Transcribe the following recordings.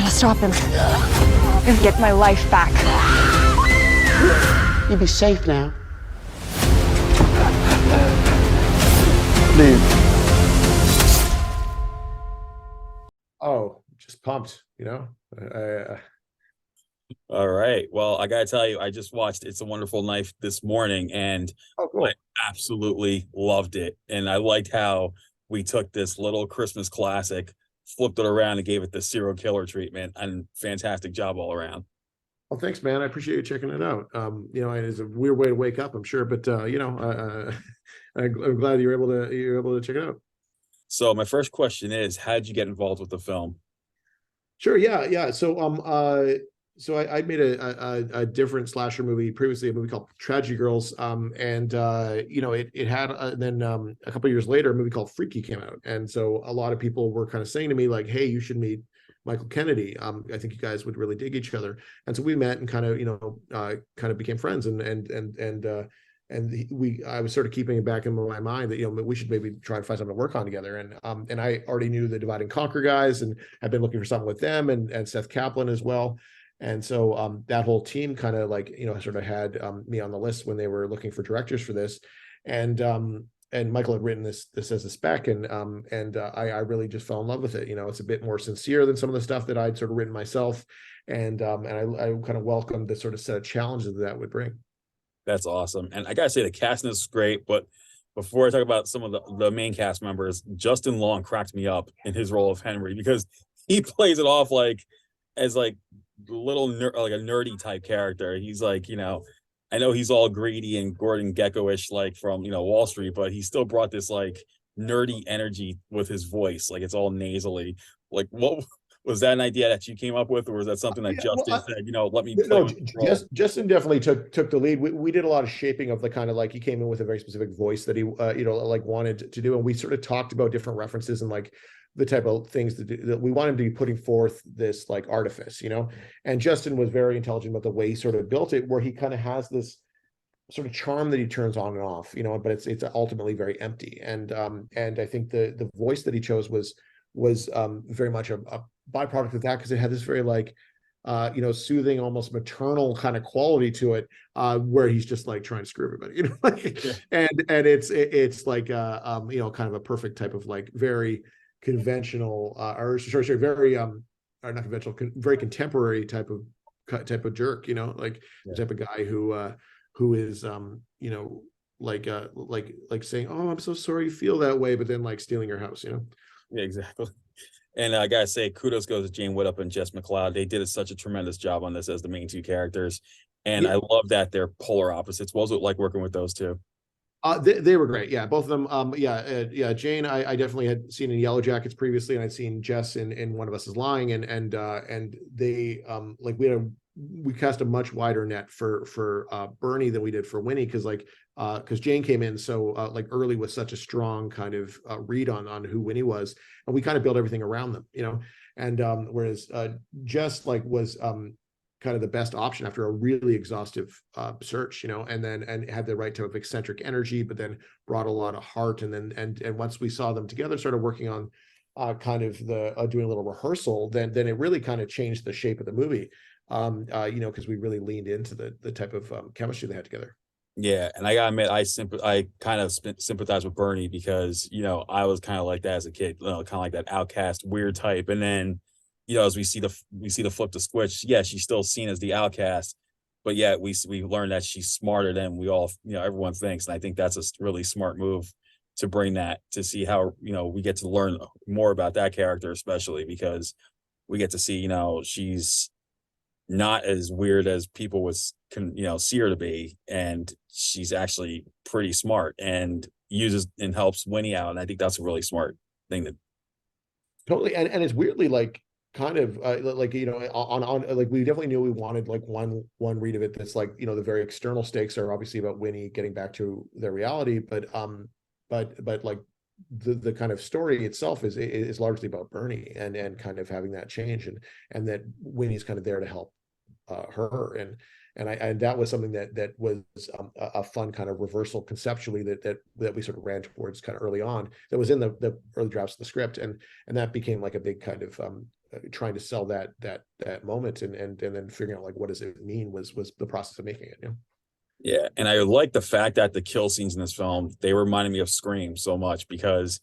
gotta stop him. And get my life back. You be safe now. Leave. Oh, just pumped, All right. Well, I gotta tell you, I just watched It's a Wonderful Life this morning, and Oh, cool. I absolutely loved it. And I liked how we took this little Christmas classic, flipped it around, and gave it the serial killer treatment. And fantastic job all around. Well, thanks, man. I appreciate you checking it out. It's a weird way to wake up, I'm sure, but I'm glad you're able to check it out. So my first question is, how did you get involved with the film? Sure. Yeah. So I made a different slasher movie previously, a movie called Tragedy Girls. It had then a couple of years later, a movie called Freaky came out. And so a lot of people were kind of saying to me like, hey, you should meet Michael Kennedy. I think you guys would really dig each other. And so we met and kind of became friends I was sort of keeping it back in my mind that, we should maybe try and find something to work on together. And I already knew the Divide and Conquer guys and had been looking for something with them and Seth Kaplan as well. And so that whole team kind of sort of had me on the list when they were looking for directors for this. And Michael had written this as a spec, and I really just fell in love with it. It's a bit more sincere than some of the stuff that I'd sort of written myself. And I kind of welcomed the sort of set of challenges that would bring. That's awesome. And I gotta say the casting is great, but before I talk about some of the main cast members, Justin Long cracked me up in his role of Henry, because he plays it off as little like a nerdy type character. He's I know he's all greedy and Gordon Gekko-ish from Wall Street, but he still brought this nerdy energy with his voice. It's all nasally. What was that an idea that you came up with, or was that something that Justin said, let me play with the role? Justin definitely took the lead. We did a lot of shaping of the kind of he came in with a very specific voice that he wanted to do, and we sort of talked about different references and the type of things that we want him to be putting forth this artifice, and Justin was very intelligent about the way he sort of built it, where he kind of has this sort of charm that he turns on and off, but it's ultimately very empty. And I think the voice that he chose was very much a byproduct of that, because it had this very soothing, almost maternal kind of quality to it, where he's just trying to screw everybody, and it's kind of a perfect type of very conventional very not conventional, very contemporary type of jerk, the type of guy who is saying, oh, I'm so sorry you feel that way, but then stealing your house. Yeah, exactly. And I gotta say, kudos goes to Jane Widdop and Jess McLeod. They did such a tremendous job on this as the main two characters, and I love that they're polar opposites. What was it like working with those two? They were great. Yeah, both of them. Jane, I definitely had seen in Yellow Jackets previously, and I'd seen Jess in One of Us Is Lying, and they we cast a much wider net for Bernie than we did for Winnie, because Jane came in so early with such a strong kind of read on who Winnie was, and we kind of built everything around them, and whereas Jess was kind of the best option after a really exhaustive search, and had the right type of eccentric energy, but then brought a lot of heart. And once we saw them together, started working on kind of doing a little rehearsal, then it really kind of changed the shape of the movie, because we really leaned into the type of chemistry they had together. Yeah, and I gotta admit, I kind of sympathize with Bernie, because I was kind of like that as a kid, kind of like that outcast, weird type, and then as we see the flip to switch, yeah, she's still seen as the outcast, but yeah, we learned that she's smarter than we all, everyone thinks, and I think that's a really smart move to bring that, to see how we get to learn more about that character, especially because we get to see she's not as weird as people would see her to be, and she's actually pretty smart and uses and helps Winnie out, and I think that's a really smart thing that totally. And it's weirdly kind of on we definitely knew we wanted one read of it that's the very external stakes are obviously about Winnie getting back to their reality, but the kind of story itself is largely about Bernie and kind of having that change, and that Winnie's kind of there to help her, and that was something that was a fun kind of reversal conceptually that we sort of ran towards kind of early on, that was in the early drafts of the script, and that became a big kind of trying to sell that moment, and then figuring out like what does it mean was the process of making it. Yeah, and I like the fact that the kill scenes in this film, they reminded me of Scream so much because,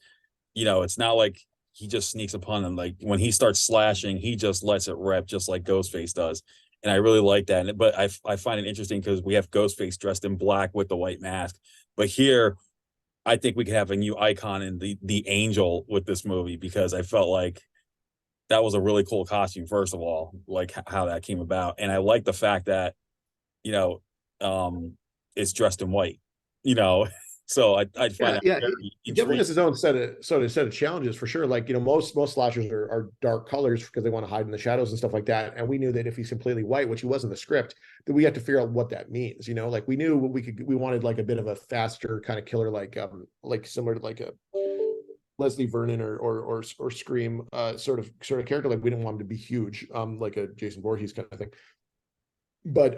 it's not like he just sneaks upon them. Like when he starts slashing, he just lets it rip just like Ghostface does. And I really like that. But I find it interesting because we have Ghostface dressed in black with the white mask. But here, I think we could have a new icon in the Angel with this movie, because I felt like that was a really cool costume, first of all, like how that came about. And I like the fact that, you know, it's dressed in white, you know. So I find that very it definitely has intriguing. its own set of challenges for sure. Like, most slashers are dark colors because they want to hide in the shadows and stuff like that. And we knew that if he's completely white, which he was in the script, that we had to figure out what that means. Like we knew we wanted like a bit of a faster kind of killer, like similar to like a Leslie Vernon or Scream sort of character. Like we didn't want him to be huge, like a Jason Voorhees kind of thing. But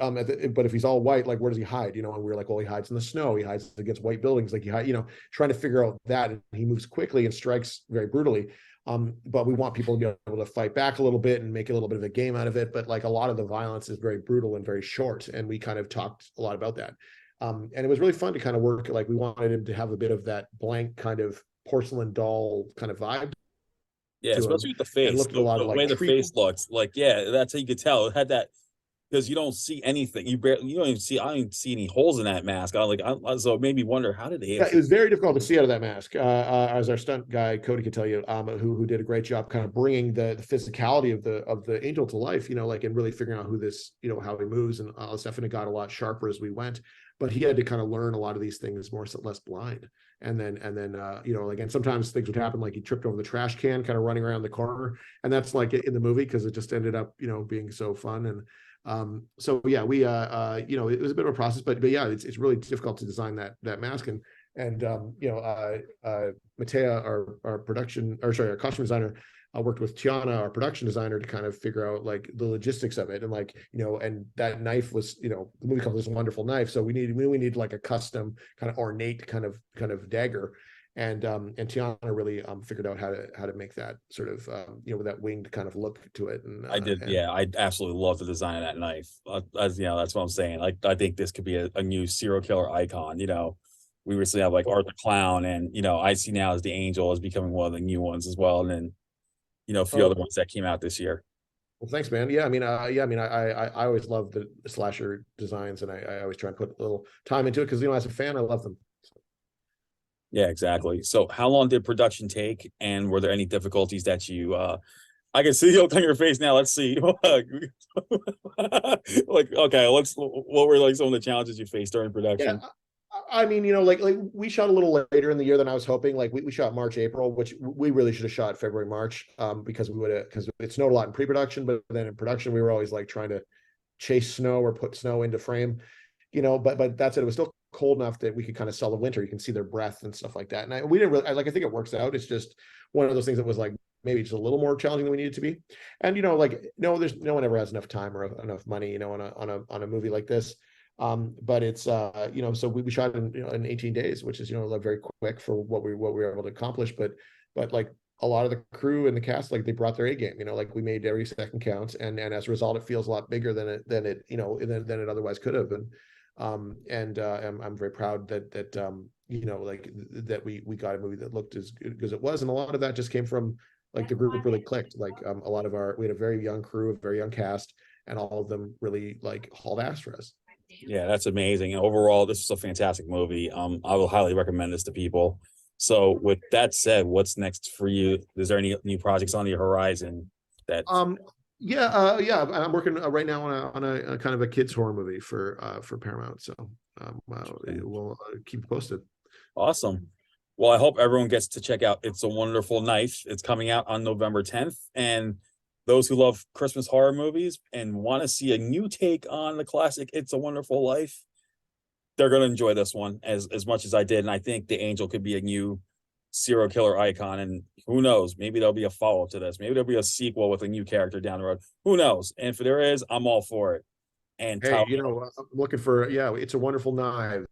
but if he's all white, like where does he hide? And we were like, well, he hides in the snow, he hides against white buildings, like he hide, trying to figure out that. And he moves quickly and strikes very brutally. But we want people to be able to fight back a little bit and make a little bit of a game out of it. But like a lot of the violence is very brutal and very short, and we kind of talked a lot about that. And it was really fun to kind of work. Like we wanted him to have a bit of that blank kind of porcelain doll kind of vibe. Yeah, especially with the face, the way the face looks. Like, yeah, that's how you could tell it had that, because you don't see anything. You don't even see. I didn't see any holes in that mask. So it made me wonder, how did they? Yeah, it was very difficult to see out of that mask. As our stunt guy Cody could tell you, who did a great job kind of bringing the physicality of the angel to life. Like, and really figuring out who this, how he moves and all this stuff. And it got a lot sharper as we went. But he had to kind of learn a lot of these things more or less blind. And then again, sometimes things would happen, like he tripped over the trash can, kind of running around the corner, and that's like in the movie because it just ended up being so fun. And so yeah, we it was a bit of a process, but yeah, it's really difficult to design that mask. And Matea, our costume designer, worked with Tiana, our production designer, to kind of figure out like the logistics of it. And like, and that knife was, the movie calls this wonderful knife. So we need like a custom kind of ornate kind of dagger. And Tiana really figured out how to make that sort of with that winged kind of look to it. And I did, yeah, I absolutely love the design of that knife. As that's what I'm saying. Like, I think this could be a new serial killer icon. We recently have like Art the Clown, and I see now as the Angel is becoming one of the new ones as well. And then a few other ones that came out this year. Well, thanks, man. Yeah, I always love the slasher designs, and I always try and put a little time into it because as a fan, I love them. Yeah, exactly. So how long did production take, and were there any difficulties that you I can see the look on your face now. Let's see. Like, okay, what were like some of the challenges you faced during production? Yeah. I mean, like we shot a little later in the year than I was hoping. Like we shot March, April, which we really should have shot February, March, because it snowed a lot in pre-production, but then in production we were always like trying to chase snow or put snow into frame, but that's it. It was still cold enough that we could kind of sell the winter. You can see their breath and stuff like that. And we didn't really, I think it works out. It's just one of those things that was like maybe just a little more challenging than we needed to be. And there's no one ever has enough time or enough money, on a movie like this. But it's so we shot in 18 days, which is like very quick for what we were able to accomplish. But like a lot of the crew and the cast, like they brought their A game. Like we made every second count, and as a result, it feels a lot bigger than it otherwise could have. And I'm very proud that we got a movie that looked as good as it was, and a lot of that just came from like the group really clicked. Like a lot of we had a very young crew, a very young cast, and all of them really like hauled ass for us. Yeah, that's amazing. And overall, this is a fantastic movie. I will highly recommend this to people. So with that said, what's next for you? Is there any new projects on the horizon that yeah, I'm working right now on a kind of a kids horror movie for Paramount. So we'll keep you posted. Awesome. Well, I hope everyone gets to check out It's a Wonderful Knife. It's coming out on November 10th. And those who love Christmas horror movies and want to see a new take on the classic It's a Wonderful Life, they're going to enjoy this one as much as I did. And I think the Angel could be a new serial killer icon. And who knows, maybe there'll be a follow-up to this. Maybe there'll be a sequel with a new character down the road. Who knows? And if there is, I'm all for it. And hey, I'm looking for It's a Wonderful Knives,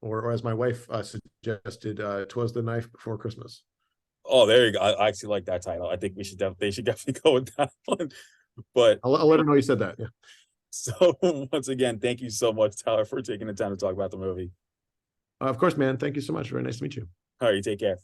or as my wife suggested, 'Twas the Knife Before Christmas. Oh, there you go. I actually like that title. I think they should definitely go with that one. But I'll let her know you said that. Yeah. so once again, thank you so much, Tyler, for taking the time to talk about the movie. Of course, man. Thank you so much. Very nice to meet you. All right, you take care.